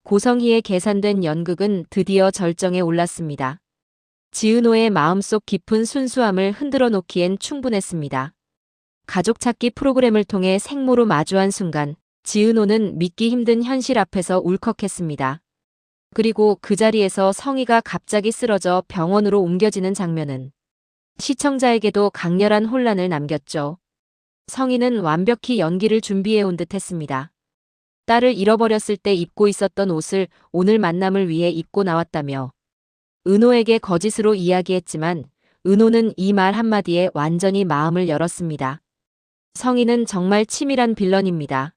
고성희의 계산된 연극은 드디어 절정에 올랐습니다. 지은호의 마음속 깊은 순수함을 흔들어 놓기엔 충분했습니다. 가족 찾기 프로그램을 통해 생모로 마주한 순간 지은호는 믿기 힘든 현실 앞에서 울컥했습니다. 그리고 그 자리에서 성희가 갑자기 쓰러져 병원으로 옮겨지는 장면은 시청자에게도 강렬한 혼란을 남겼죠. 성희는 완벽히 연기를 준비해온 듯 했습니다. 딸을 잃어버렸을 때 입고 있었던 옷을 오늘 만남을 위해 입고 나왔다며 은호에게 거짓으로 이야기했지만 은호는 이 말 한마디에 완전히 마음을 열었습니다. 성희는 정말 치밀한 빌런입니다.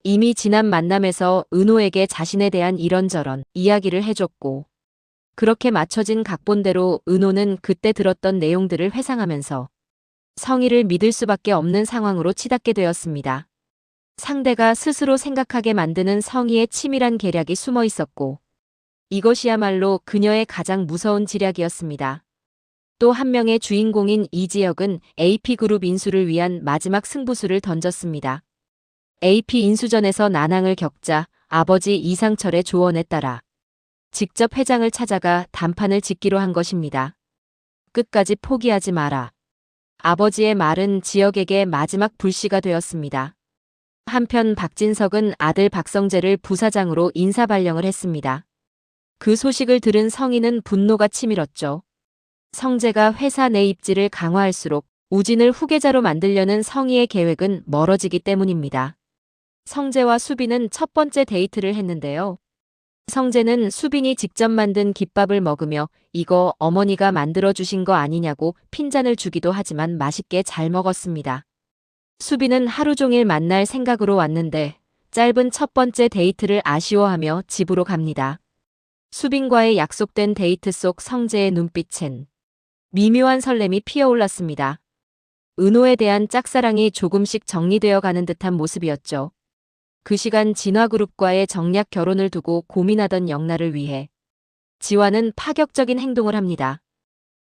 이미 지난 만남에서 은호에게 자신에 대한 이런저런 이야기를 해줬고 그렇게 맞춰진 각본대로 은호는 그때 들었던 내용들을 회상하면서 성희를 믿을 수밖에 없는 상황으로 치닫게 되었습니다. 상대가 스스로 생각하게 만드는 성희의 치밀한 계략이 숨어 있었고 이것이야말로 그녀의 가장 무서운 지략이었습니다. 또 한 명의 주인공인 이지혁은 AP그룹 인수를 위한 마지막 승부수를 던졌습니다. AP 인수전에서 난항을 겪자 아버지 이상철의 조언에 따라 직접 회장을 찾아가談판을 짓기로 한 것입니다. 끝까지 포기하지 마라. 아버지의 말은 지혁에게 마지막 불씨가 되었습니다. 한편 박진석은 아들 박성재를 부사장으로 인사 발령을 했습니다. 그 소식을 들은 성희는 분노가 치밀었죠. 성재가 회사 내 입지를 강화할수록 우진을 후계자로 만들려는 성희의 계획은 멀어지기 때문입니다. 성재와 수빈은 첫 번째 데이트를 했는데요. 성재는 수빈이 직접 만든 김밥을 먹으며 이거 어머니가 만들어주신 거 아니냐고 핀잔을 주기도 하지만 맛있게 잘 먹었습니다. 수빈은 하루 종일 만날 생각으로 왔는데 짧은 첫 번째 데이트를 아쉬워하며 집으로 갑니다. 수빈과의 약속된 데이트 속 성재의 눈빛엔 미묘한 설렘이 피어올랐습니다. 은호에 대한 짝사랑이 조금씩 정리되어 가는 듯한 모습이었죠. 그 시간 진화그룹과의 정략 결혼을 두고 고민하던 영나를 위해 지화는 파격적인 행동을 합니다.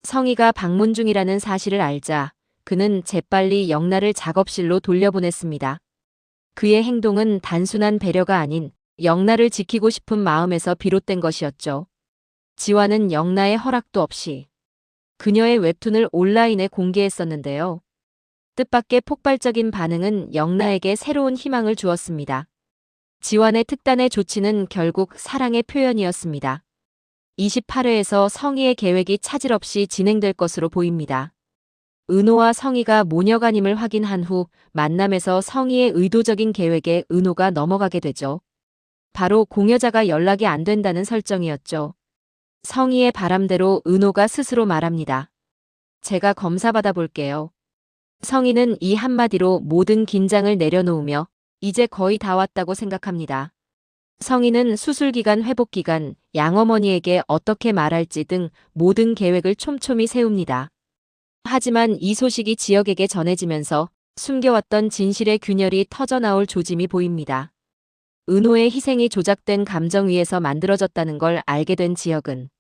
성희가 방문 중이라는 사실을 알자 그는 재빨리 영나를 작업실로 돌려보냈습니다. 그의 행동은 단순한 배려가 아닌 영나를 지키고 싶은 마음에서 비롯된 것이었죠. 지화는 영나의 허락도 없이 그녀의 웹툰을 온라인에 공개했었는데요. 뜻밖의 폭발적인 반응은 영나에게 새로운 희망을 주었습니다. 지환의 특단의 조치는 결국 사랑의 표현이었습니다. 28회에서 성희의 계획이 차질 없이 진행될 것으로 보입니다. 은호와 성희가 모녀간임을 확인한 후 만남에서 성희의 의도적인 계획에 은호가 넘어가게 되죠. 바로 공여자가 연락이 안 된다는 설정이었죠. 성희의 바람대로 은호가 스스로 말합니다. 제가 검사 받아볼게요. 성희는 이 한마디로 모든 긴장을 내려놓으며 이제 거의 다 왔다고 생각합니다. 성희는 수술기간 회복기간, 양어머니에게 어떻게 말할지 등 모든 계획을 촘촘히 세웁니다. 하지만 이 소식이 지혁에게 전해지면서 숨겨왔던 진실의 균열이 터져나올 조짐이 보입니다. 은호의 희생이 조작된 감정 위에서 만들어졌다는 걸 알게 된 지혁은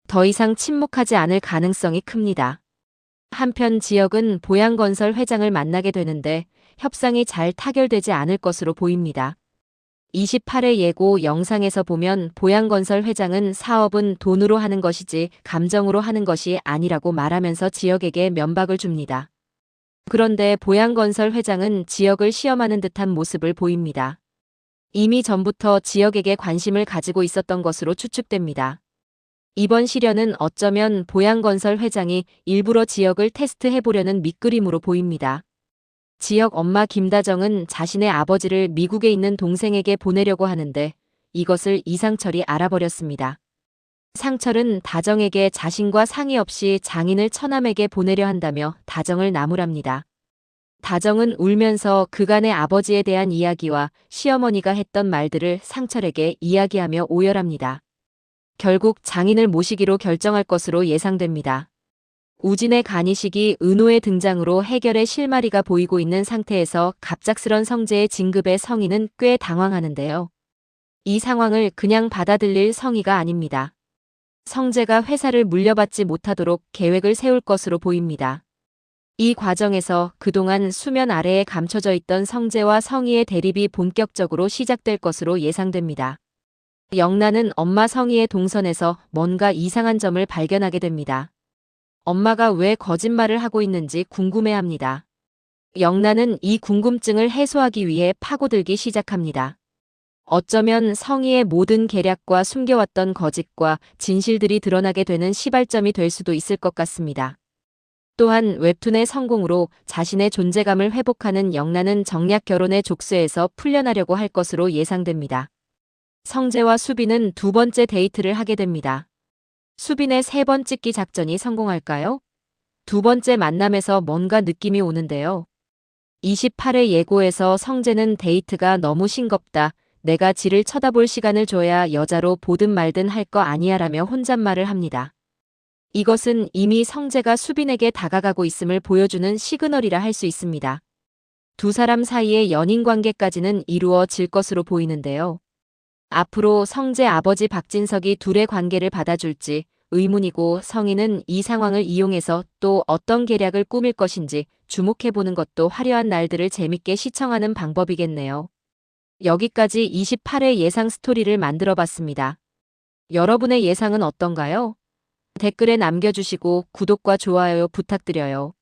더 이상 침묵하지 않을 가능성이 큽니다. 한편 지혁은 보양건설 회장을 만나게 되는데 협상이 잘 타결되지 않을 것으로 보입니다. 28회 예고 영상에서 보면 보양건설 회장은 사업은 돈으로 하는 것이지 감정으로 하는 것이 아니라고 말하면서 지혁에게 면박을 줍니다. 그런데 보양건설 회장은 지혁을 시험하는 듯한 모습을 보입니다. 이미 전부터 지혁에게 관심을 가지고 있었던 것으로 추측됩니다. 이번 시련은 어쩌면 보양건설 회장이 일부러 지혁을 테스트해보려는 밑그림으로 보입니다. 지혁 엄마 김다정은 자신의 아버지를 미국에 있는 동생에게 보내려고 하는데 이것을 이상철이 알아버렸습니다. 상철은 다정에게 자신과 상의 없이 장인을 처남에게 보내려 한다며 다정을 나무랍니다. 다정은 울면서 그간의 아버지에 대한 이야기와 시어머니가 했던 말들을 상철에게 이야기하며 오열합니다. 결국 장인을 모시기로 결정할 것으로 예상됩니다. 우진의 간이식이 은호의 등장으로 해결의 실마리가 보이고 있는 상태에서 갑작스런 성재의 진급에 성희는 꽤 당황하는데요. 이 상황을 그냥 받아들일 성희가 아닙니다. 성재가 회사를 물려받지 못하도록 계획을 세울 것으로 보입니다. 이 과정에서 그동안 수면 아래에 감춰져 있던 성재와 성희의 대립이 본격적으로 시작될 것으로 예상됩니다. 영란은 엄마 성희의 동선에서 뭔가 이상한 점을 발견하게 됩니다. 엄마가 왜 거짓말을 하고 있는지 궁금해합니다. 영란은 이 궁금증을 해소하기 위해 파고들기 시작합니다. 어쩌면 성희의 모든 계략과 숨겨왔던 거짓과 진실들이 드러나게 되는 시발점이 될 수도 있을 것 같습니다. 또한 웹툰의 성공으로 자신의 존재감을 회복하는 영란은 정략 결혼의 족쇄에서 풀려나려고 할 것으로 예상됩니다. 성재와 수빈은 두 번째 데이트를 하게 됩니다. 수빈의 세 번 찍기 작전이 성공할까요? 두 번째 만남에서 뭔가 느낌이 오는데요. 28회 예고에서 성재는 데이트가 너무 싱겁다. 내가 지를 쳐다볼 시간을 줘야 여자로 보든 말든 할 거 아니야 라며 혼잣말을 합니다. 이것은 이미 성재가 수빈에게 다가가고 있음을 보여주는 시그널이라 할 수 있습니다. 두 사람 사이의 연인 관계까지는 이루어질 것으로 보이는데요. 앞으로 성재 아버지 박진석이 둘의 관계를 받아줄지 의문이고 성희는 이 상황을 이용해서 또 어떤 계략을 꾸밀 것인지 주목해보는 것도 화려한 날들을 재밌게 시청하는 방법이겠네요. 여기까지 28회 예상 스토리를 만들어봤습니다. 여러분의 예상은 어떤가요? 댓글에 남겨주시고 구독과 좋아요 부탁드려요.